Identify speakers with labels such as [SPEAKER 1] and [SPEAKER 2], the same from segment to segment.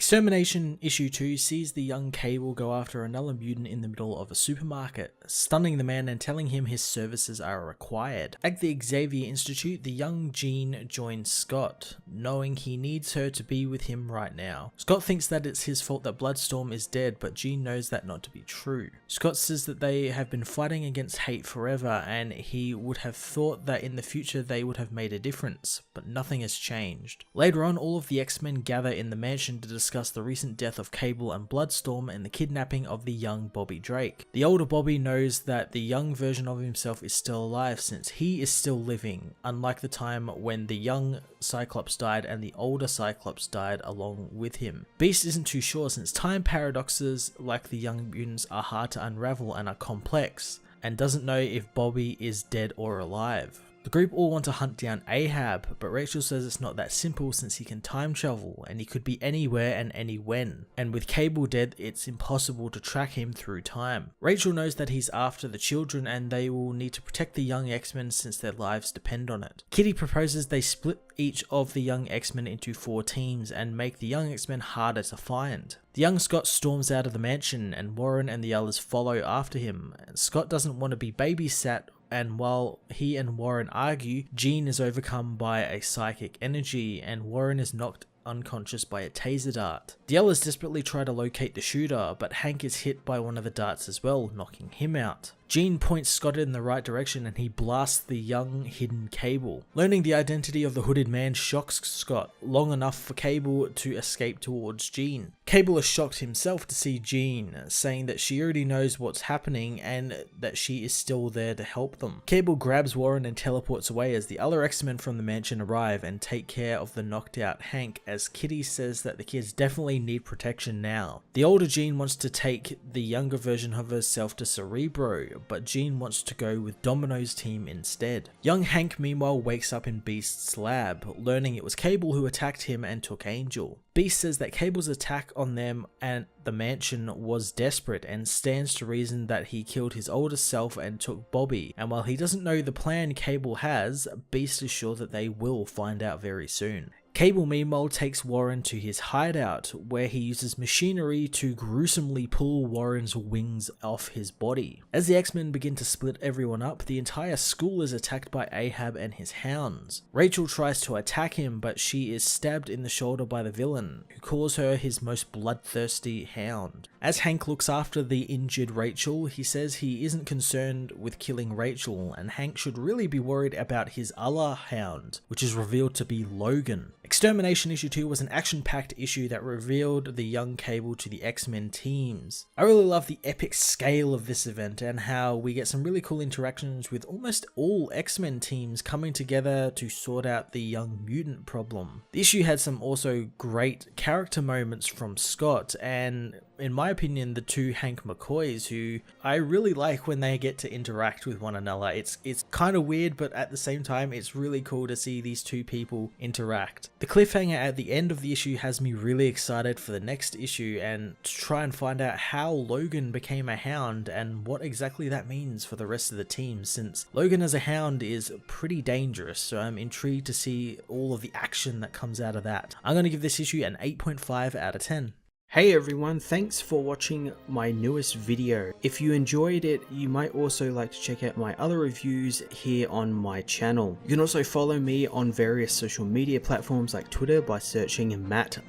[SPEAKER 1] Extermination issue 2 sees the young Cable go after another mutant in the middle of a supermarket, stunning the man and telling him his services are required. At the Xavier Institute, the young Jean joins Scott, knowing he needs her to be with him right now. Scott thinks that it's his fault that Bloodstorm is dead, but Jean knows that not to be true. Scott says that they have been fighting against hate forever, and he would have thought that in the future they would have made a difference, but nothing has changed. Later on, all of the X-Men gather in the mansion to discuss the recent death of Cable and Bloodstorm and the kidnapping of the young Bobby Drake. The older Bobby knows that the young version of himself is still alive since he is still living, unlike the time when the young Cyclops died and the older Cyclops died along with him. Beast isn't too sure since time paradoxes like the young mutants are hard to unravel and are complex, and doesn't know if Bobby is dead or alive. The group all want to hunt down Ahab, but Rachel says it's not that simple since he can time travel and he could be anywhere and any when. And with Cable dead, it's impossible to track him through time. Rachel knows that he's after the children and they will need to protect the young X-Men since their lives depend on it. Kitty proposes they split each of the young X-Men into 4 teams and make the young X-Men harder to find. The young Scott storms out of the mansion and Warren and the others follow after him. Scott doesn't want to be babysat, and while he and Warren argue, Jean is overcome by a psychic energy and Warren is knocked unconscious by a taser dart. The others desperately try to locate the shooter, but Hank is hit by one of the darts as well, knocking him out. Jean points Scott in the right direction and he blasts the young hidden Cable. Learning the identity of the hooded man shocks Scott long enough for Cable to escape towards Jean. Cable is shocked himself to see Jean, saying that she already knows what's happening and that she is still there to help them. Cable grabs Warren and teleports away as the other X-Men from the mansion arrive and take care of the knocked out Hank, as Kitty says that the kids definitely need protection now. The older Jean wants to take the younger version of herself to Cerebro, but Jean wants to go with Domino's team instead. Young Hank meanwhile wakes up in Beast's lab, learning it was Cable who attacked him and took Angel. Beast says that Cable's attack on them and the mansion was desperate and stands to reason that he killed his older self and took Bobby, and while he doesn't know the plan Cable has, Beast is sure that they will find out very soon. Cable meanwhile takes Warren to his hideout, where he uses machinery to gruesomely pull Warren's wings off his body. As the X-Men begin to split everyone up, the entire school is attacked by Ahab and his Hounds. Rachel tries to attack him, but she is stabbed in the shoulder by the villain, who calls her his most bloodthirsty hound. As Hank looks after the injured Rachel, he says he isn't concerned with killing Rachel, and Hank should really be worried about his other hound, which is revealed to be Logan. Extermination issue 2 was an action-packed issue that revealed the young Cable to the X-Men teams. I really love the epic scale of this event and how we get some really cool interactions with almost all X-Men teams coming together to sort out the young mutant problem. The issue had some also great character moments from Scott and, in my opinion, the 2 Hank McCoys, who I really like when they get to interact with one another. It's kind of weird, but at the same time it's really cool to see these 2 people interact. The cliffhanger at the end of the issue has me really excited for the next issue and to try and find out how Logan became a Hound and what exactly that means for the rest of the team, since Logan as a Hound is pretty dangerous, so I'm intrigued to see all of the action that comes out of that. I'm going to give this issue an 8.5 out of 10.
[SPEAKER 2] Hey everyone, thanks for watching my newest video. If you enjoyed it, you might also like to check out my other reviews here on my channel. You can also follow me on various social media platforms like Twitter by searching Matt_FOS,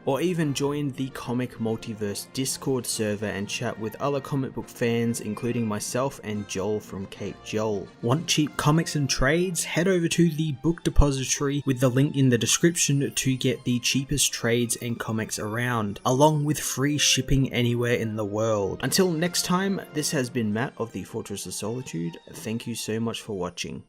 [SPEAKER 2] or even join the Comic Multiverse Discord server and chat with other comic book fans, including myself and Joel from Cape Joel. Want cheap comics and trades? Head over to the book depository with the link in the description to get the cheapest trades and comics around, along with free shipping anywhere in the world. Until next time, this has been Matt of the Fortress of Solitude. Thank you so much for watching.